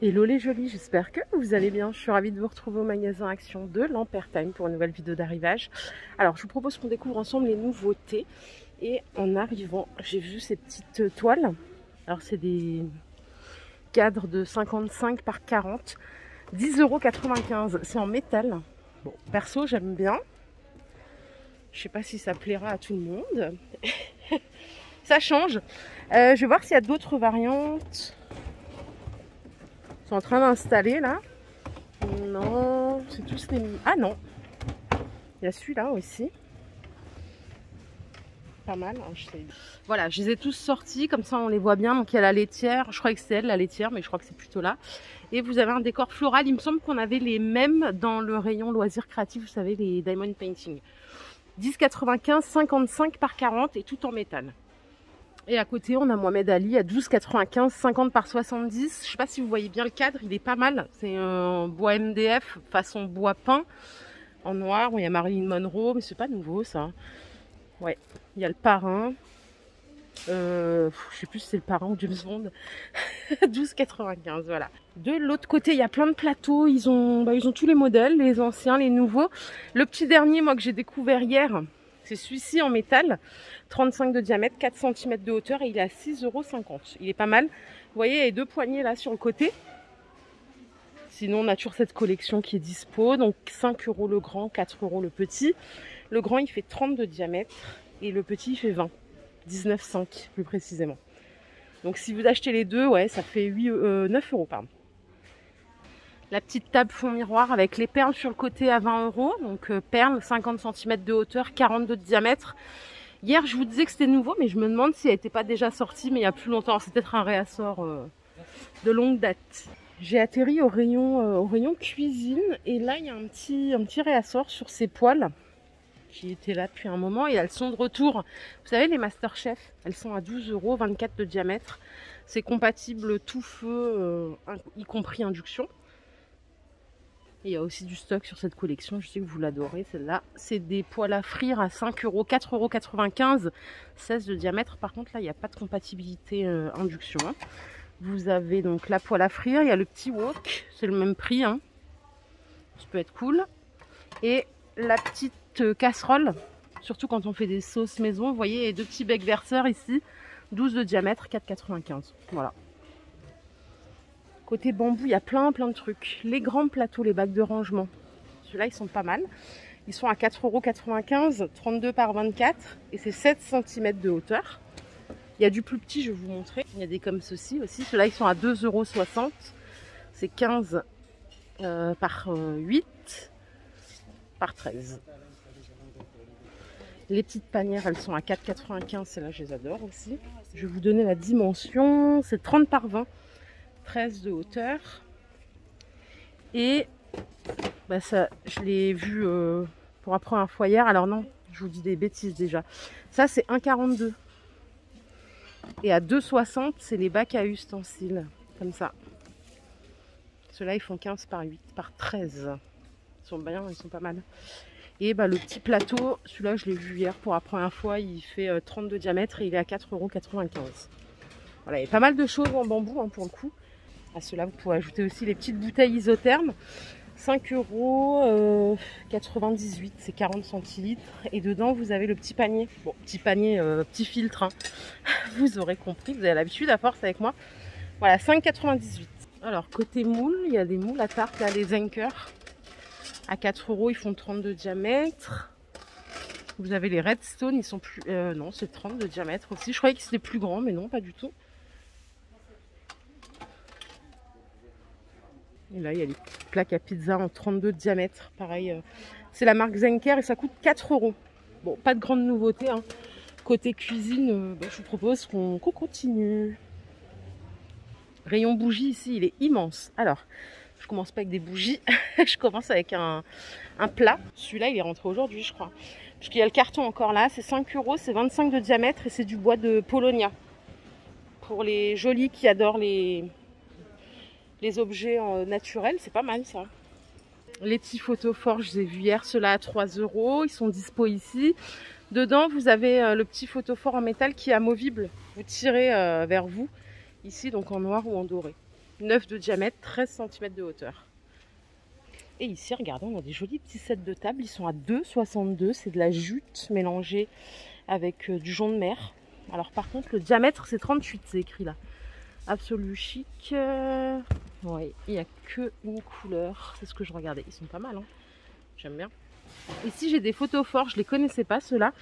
Hello les jolis, j'espère que vous allez bien. Je suis ravie de vous retrouver au magasin Action de Lampertheim pour une nouvelle vidéo d'arrivage. Alors je vous propose qu'on découvre ensemble les nouveautés. Et en arrivant, j'ai vu ces petites toiles. Alors c'est des cadres de 55 par 40, 10,95 €. C'est en métal. Bon, perso j'aime bien. Je sais pas si ça plaira à tout le monde. Ça change. Je vais voir s'il y a d'autres variantes. Ils sont en train d'installer là. Non, c'est tous les... Ah non. Il y a celui-là aussi. Pas mal. Hein, voilà, je les ai tous sortis. Comme ça, on les voit bien. Donc, il y a la laitière. Je crois que c'est elle, la laitière. Mais je crois que c'est plutôt là. Et vous avez un décor floral. Il me semble qu'on avait les mêmes dans le rayon loisirs créatifs. Vous savez, les Diamond Painting. 10,95, 55 par 40 et tout en métal. Et à côté, on a Mohamed Ali à 12,95, 50 par 70. Je sais pas si vous voyez bien le cadre, il est pas mal. C'est un bois MDF, façon bois peint, en noir. Bon, il y a Marilyn Monroe, mais c'est pas nouveau ça. Ouais, il y a le parrain. Je sais plus si c'est le parrain ou James Bond. 12,95, voilà. De l'autre côté, il y a plein de plateaux. Ils ont tous les modèles, les anciens, les nouveaux. Le petit dernier, moi, que j'ai découvert hier, c'est celui-ci en métal, 35 de diamètre, 4 cm de hauteur et il est à 6,50 €. Il est pas mal. Vous voyez, il y a les deux poignées là sur le côté. Sinon, on a toujours cette collection qui est dispo. Donc 5 € le grand, 4 € le petit. Le grand, il fait 30 de diamètre et le petit, il fait 20. 19,5 plus précisément. Donc si vous achetez les deux, ouais, ça fait 9 €, pardon. La petite table fond miroir avec les perles sur le côté à 20 €. Donc perles, 50 cm de hauteur, 42 de diamètre. Hier, je vous disais que c'était nouveau, mais je me demande si elle n'était pas déjà sortie, mais il y a plus longtemps. C'est peut-être un réassort de longue date. J'ai atterri au rayon cuisine. Et là, il y a un petit réassort sur ces poêles qui étaient là depuis un moment. Et elles sont de retour. Vous savez, les Masterchef, elles sont à 12 €, 24 de diamètre. C'est compatible tout feu, y compris induction. Il y a aussi du stock sur cette collection, je sais que vous l'adorez celle-là. C'est des poêles à frire à 5 €, 4,95 €, 16 de diamètre. Par contre là, il n'y a pas de compatibilité induction. Hein. Vous avez donc la poêle à frire, il y a le petit wok, c'est le même prix. Hein. Ça peut être cool. Et la petite casserole, surtout quand on fait des sauces maison. Vous voyez, il y a deux petits becs verseurs ici, 12 de diamètre, 4,95 €. Voilà. Côté bambou, il y a plein de trucs. Les grands plateaux, les bacs de rangement. Ceux-là, ils sont pas mal. Ils sont à 4,95 €, 32 par 24. Et c'est 7 cm de hauteur. Il y a du plus petit, je vais vous montrer. Il y a des comme ceci aussi. Ceux-là, ils sont à 2,60 €. C'est 15 par 8 par 13. Les petites panières, elles sont à 4,95 €. Celles-là, je les adore aussi. Je vais vous donner la dimension. C'est 30 par 20. 13 de hauteur. Et bah ça, je l'ai vu pour la première fois hier. Alors non, je vous dis des bêtises déjà. Ça, c'est 1,42 €. Et à 2,60 €, c'est les bacs à ustensiles. Comme ça. Ceux-là, ils font 15 par 8 par 13. Ils sont bien, ils sont pas mal. Et bah, le petit plateau, celui-là, je l'ai vu hier pour la première fois. Il fait 30 de diamètre et il est à 4,95 €. Voilà, il y a pas mal de choses en bambou hein, pour le coup. À cela, vous pouvez ajouter aussi les petites bouteilles isothermes. 5,98 €, c'est 40 centilitres. Et dedans, vous avez le petit panier. Bon, petit panier, petit filtre. Hein. Vous aurez compris, vous avez l'habitude à force avec moi. Voilà, 5,98 €. Alors, côté moule, il y a des moules à tarte, là, les Zenker. À 4 €, ils font 30 de diamètre. Vous avez les Redstone, ils sont plus... non, c'est 30 de diamètre aussi. Je croyais que c'était plus grand, mais non, pas du tout. Et là, il y a les plaques à pizza en 32 de diamètre. Pareil, c'est la marque Zenker et ça coûte 4 €. Bon, pas de grande nouveauté. Hein. Côté cuisine, je vous propose qu'on continue. Rayon bougie ici, il est immense. Alors, je commence pas avec des bougies. Je commence avec un plat. Celui-là, il est rentré aujourd'hui, je crois. Parce qu'il y a le carton encore là. C'est 5 €, c'est 25 de diamètre et c'est du bois de Polonia. Pour les jolis qui adorent les objets naturels, c'est pas mal ça. Les petits photophores, je les ai vus hier, ceux-là à 3 €. Ils sont dispo ici. Dedans, vous avez le petit photophore en métal qui est amovible. Vous tirez vers vous, ici, donc en noir ou en doré. 9 de diamètre, 13 cm de hauteur. Et ici, regardez, on a des jolis petits sets de table. Ils sont à 2,62. C'est de la jute mélangée avec du jonc de mer. Alors par contre, le diamètre, c'est 38, c'est écrit là. Absolu chic. Ouais, il n'y a que une couleur. C'est ce que je regardais. Ils sont pas mal, hein. J'aime bien. Ici, j'ai des photos forts. Je ne les connaissais pas, ceux-là.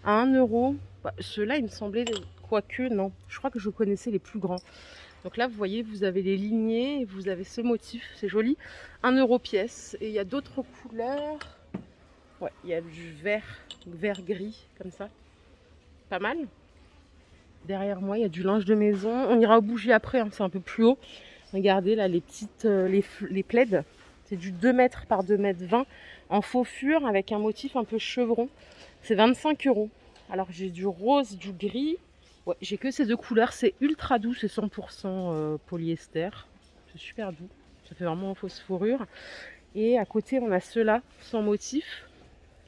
À 1 €. Bah, ceux-là, il me semblait... Quoique, non. Je crois que je connaissais les plus grands. Donc là, vous voyez, vous avez les lignées. Et vous avez ce motif. C'est joli. 1 € pièce. Et il y a d'autres couleurs. Ouais, il y a du vert-gris, comme ça. Pas mal. Derrière moi, il y a du linge de maison. On ira aux bougies après, hein, c'est un peu plus haut. Regardez là, les petites, les plaids. C'est du 2 mètres par 2 mètres 20 en faux fur avec un motif un peu chevron. C'est 25 €. Alors j'ai du rose, du gris. Ouais, j'ai que ces deux couleurs. C'est ultra doux, c'est 100% polyester. C'est super doux. Ça fait vraiment en fausse fourrure. Et à côté, on a ceux-là sans motif.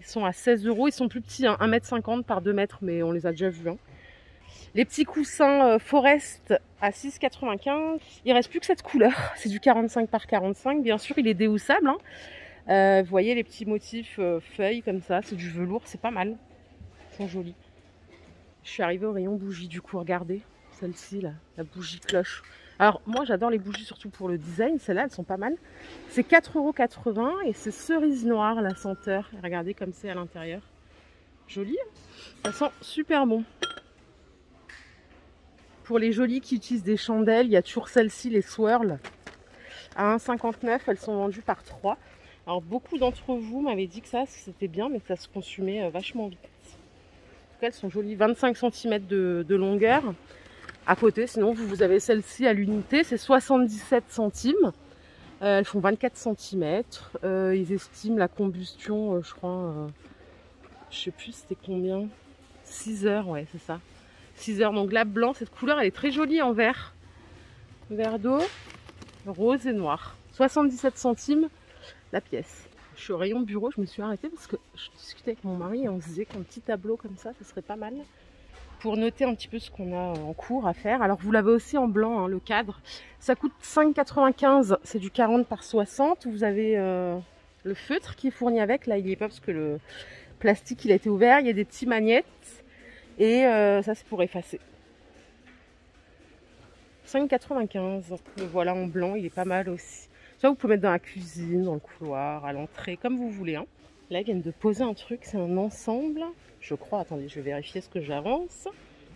Ils sont à 16 €. Ils sont plus petits, hein, 1,50 m par 2 mètres, mais on les a déjà vus. Hein. Les petits coussins Forest à 6,95 €. Il ne reste plus que cette couleur. C'est du 45 par 45. Bien sûr, il est déhoussable. Hein. Vous voyez les petits motifs feuilles comme ça. C'est du velours. C'est pas mal. Ils sont jolis. Je suis arrivée au rayon bougies. Du coup, regardez. Celle-ci, là. La bougie cloche. Alors, moi, j'adore les bougies surtout pour le design. Celles-là, elles sont pas mal. C'est 4,80 € et c'est cerise noire, la senteur. Et regardez comme c'est à l'intérieur. Joli. Hein, ça sent super bon. Pour les jolies qui utilisent des chandelles, il y a toujours celles-ci, les swirls. À 1,59 €, elles sont vendues par 3. Alors beaucoup d'entre vous m'avaient dit que ça c'était bien, mais que ça se consumait vachement vite. En tout cas, elles sont jolies, 25 cm de longueur. À côté, sinon vous avez celle-ci à l'unité, c'est 77 centimes. Elles font 24 cm. Ils estiment la combustion, je crois, je sais plus c'était combien. 6 heures, ouais, c'est ça. 6 heures. Donc là, blanc, cette couleur, elle est très jolie en vert. Vert d'eau, rose et noir. 77 centimes la pièce. Je suis au rayon bureau, je me suis arrêtée parce que je discutais avec mon mari et on se disait qu'un petit tableau comme ça, ce serait pas mal pour noter un petit peu ce qu'on a en cours à faire. Alors vous l'avez aussi en blanc, hein, le cadre. Ça coûte 5,95 €, c'est du 40 par 60. Vous avez le feutre qui est fourni avec. Là, il n'y est pas parce que le plastique, il a été ouvert. Il y a des petits magnettes. Et ça, c'est pour effacer. 5,95 €. Le voilà en blanc, il est pas mal aussi. Ça, vous pouvez mettre dans la cuisine, dans le couloir, à l'entrée, comme vous voulez. Hein. Là, ils viennent de poser un truc, c'est un ensemble. Je crois, attendez, je vais vérifier ce que j'avance.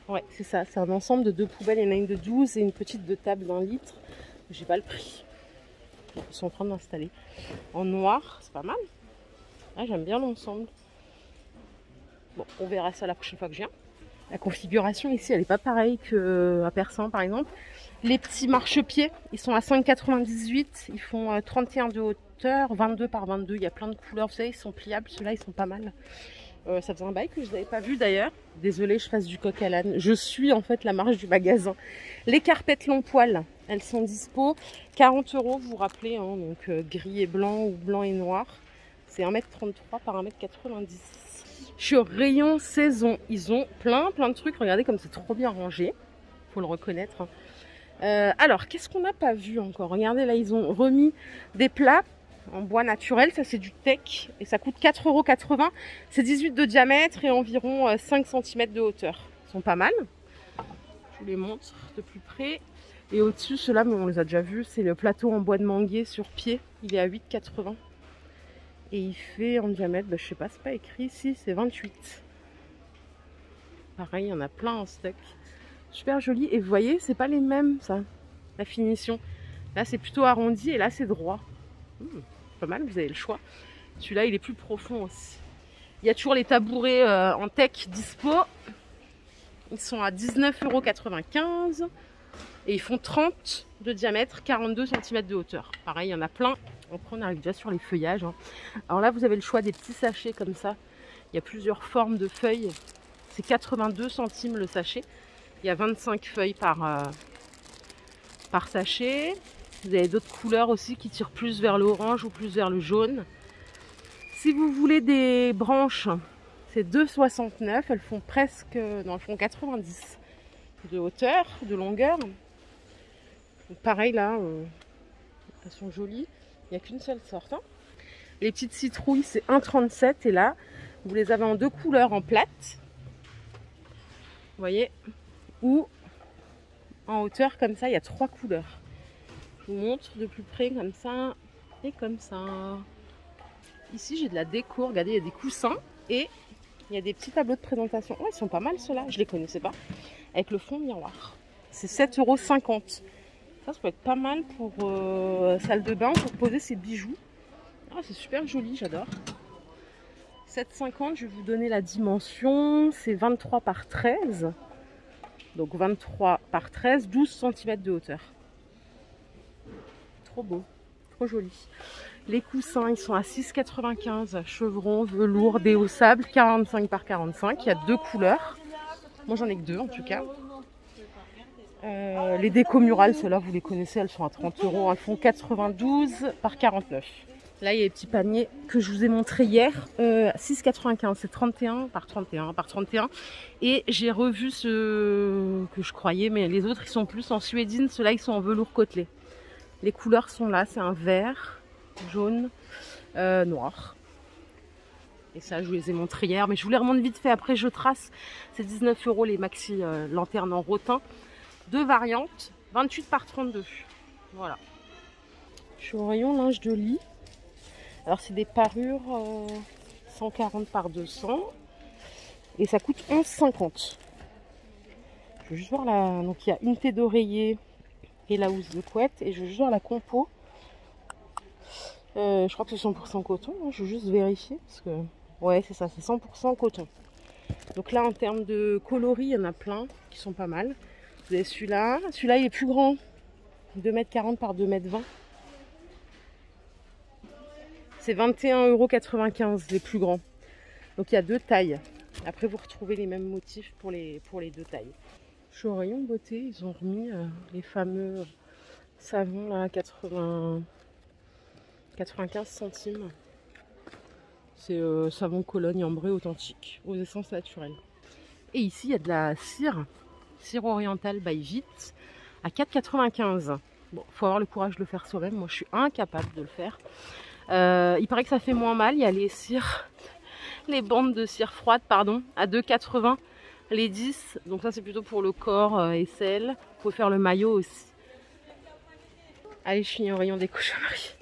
Ouais, c'est ça, c'est un ensemble de 2 poubelles. Il y en a une de 12 et une petite de table d'1 litre. J'ai pas le prix. Ils sont en train d'installer. En noir, c'est pas mal. Ah, j'aime bien l'ensemble. Bon, on verra ça la prochaine fois que je viens. La configuration ici, elle n'est pas pareille qu'à Persan par exemple. Les petits marchepieds, ils sont à 5,98 €. Ils font 31 de hauteur, 22 par 22. Il y a plein de couleurs, vous savez, ils sont pliables. Ceux-là, ils sont pas mal. Ça faisait un bail que je n'avais pas vu d'ailleurs. Désolée, je fasse du coq à l'âne. Je suis en fait la marge du magasin. Les carpettes long poil, elles sont dispo. 40 €, vous vous rappelez, hein, donc gris et blanc ou blanc et noir. C'est 1,33 m par 1,90 m. Je suis au rayon saison. Ils ont plein de trucs. Regardez comme c'est trop bien rangé. Faut le reconnaître. Alors, qu'est-ce qu'on n'a pas vu encore? Regardez, là, ils ont remis des plats en bois naturel. Ça, c'est du teck. Et ça coûte 4,80 €. C'est 18 de diamètre et environ 5 cm de hauteur. Ils sont pas mal. Je vous les montre de plus près. Et au-dessus, ceux-là, on les a déjà vus. C'est le plateau en bois de manguier sur pied. Il est à 8,80 €. Et il fait en diamètre, je sais pas, c'est pas écrit ici, c'est 28. Pareil, il y en a plein en stock. Super joli. Et vous voyez, c'est pas les mêmes, ça, la finition. Là, c'est plutôt arrondi et là, c'est droit. Pas mal, vous avez le choix. Celui-là, il est plus profond aussi. Il y a toujours les tabourets en teck dispo. Ils sont à 19,95 € et ils font 30 de diamètre, 42 cm de hauteur. Pareil, il y en a plein. Après, on arrive déjà sur les feuillages. Hein. Alors là, vous avez le choix des petits sachets comme ça. Il y a plusieurs formes de feuilles. C'est 82 centimes le sachet. Il y a 25 feuilles par sachet. Vous avez d'autres couleurs aussi qui tirent plus vers l'orange ou plus vers le jaune. Si vous voulez des branches, c'est 2,69 €. Elles font presque, non, elles font 90 de hauteur, de longueur. Donc, pareil là, elles sont jolies. Il n'y a qu'une seule sorte. Hein. Les petites citrouilles, c'est 1,37 et là, vous les avez en 2 couleurs en plate. Vous voyez, ou en hauteur comme ça, il y a 3 couleurs. Je vous montre de plus près comme ça et comme ça. Ici, j'ai de la déco. Regardez, il y a des coussins et il y a des petits tableaux de présentation. Oh, ils sont pas mal ceux-là, je les connaissais pas. Avec le fond miroir. C'est 7,50 €. Ça peut être pas mal pour salle de bain, pour poser ses bijoux. Ah, c'est super joli, j'adore. 7,50 €, je vais vous donner la dimension. C'est 23 par 13. Donc 23 par 13, 12 cm de hauteur. Trop beau, trop joli. Les coussins, ils sont à 6,95 €. Chevron, velours, déo sable, 45 par 45. Il y a 2 couleurs. Moi, j'en ai que 2 en tout cas. Les décos murales, celles-là, vous les connaissez, elles sont à 30 €. Elles font 92 par 49. Là, il y a les petits paniers que je vous ai montré hier. 6,95 €, c'est 31 par 31 par 31. Et j'ai revu ceux que je croyais, mais les autres, ils sont plus en suédine. Ceux-là, ils sont en velours côtelé. Les couleurs sont là, c'est un vert, jaune, noir. Et ça, je vous les ai montrés hier, mais je vous les remonte vite fait. Après, je trace. C'est 19 € les maxi lanternes en rotin. 2 variantes, 28 par 32. Voilà. Je suis au rayon linge de lit. Alors, c'est des parures 140 par 200. Et ça coûte 11,50 €. Je veux juste voir la... Donc, il y a une tête d'oreiller et la housse de couette. Et je veux juste voir la compo. Je crois que c'est 100% coton. Hein. Je veux juste vérifier. Parce que... Ouais, c'est ça, c'est 100% coton. Donc là, en termes de coloris, il y en a plein qui sont pas mal. Vous avez celui-là. Celui-là, il est plus grand. 2,40 m par 2,20 m. C'est 21,95 € les plus grands. Donc il y a 2 tailles. Après, vous retrouvez les mêmes motifs pour les 2 tailles. Je suis au rayon beauté. Ils ont remis les fameux savons là, 95 centimes. C'est savon Cologne ambré authentique, aux essences naturelles. Et ici, il y a de la cire orientale by Vite à 4,95 €. Bon, faut avoir le courage de le faire soi-même. Moi, je suis incapable de le faire. Il paraît que ça fait moins mal. Il y a les cires, les bandes de cire froide, pardon, à 2,80 € les 10. Donc ça, c'est plutôt pour le corps et aisselle. Vous pouvez faire le maillot aussi. Allez, je finis au rayon des cochonneries.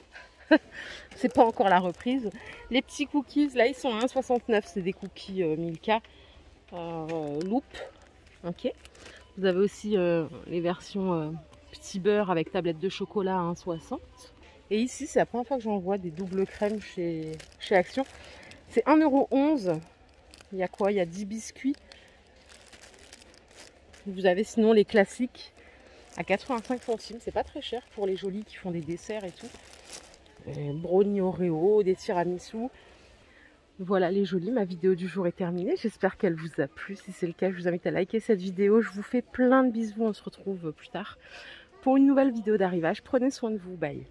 C'est pas encore la reprise. Les petits cookies, là, ils sont à 1,69 €. C'est des cookies Milka Loop. Ok. Vous avez aussi les versions petit beurre avec tablette de chocolat à 1,60 €. Et ici, c'est la première fois que j'en vois des doubles crèmes chez Action. C'est 1,11 €. Il y a quoi? Il y a 10 biscuits. Vous avez sinon les classiques à 85 centimes. C'est pas très cher pour les jolis qui font des desserts et tout. Brownie Oreo, des tiramisu. Voilà les jolis, ma vidéo du jour est terminée. J'espère qu'elle vous a plu. Si c'est le cas, je vous invite à liker cette vidéo. Je vous fais plein de bisous. On se retrouve plus tard pour une nouvelle vidéo d'arrivage. Prenez soin de vous. Bye.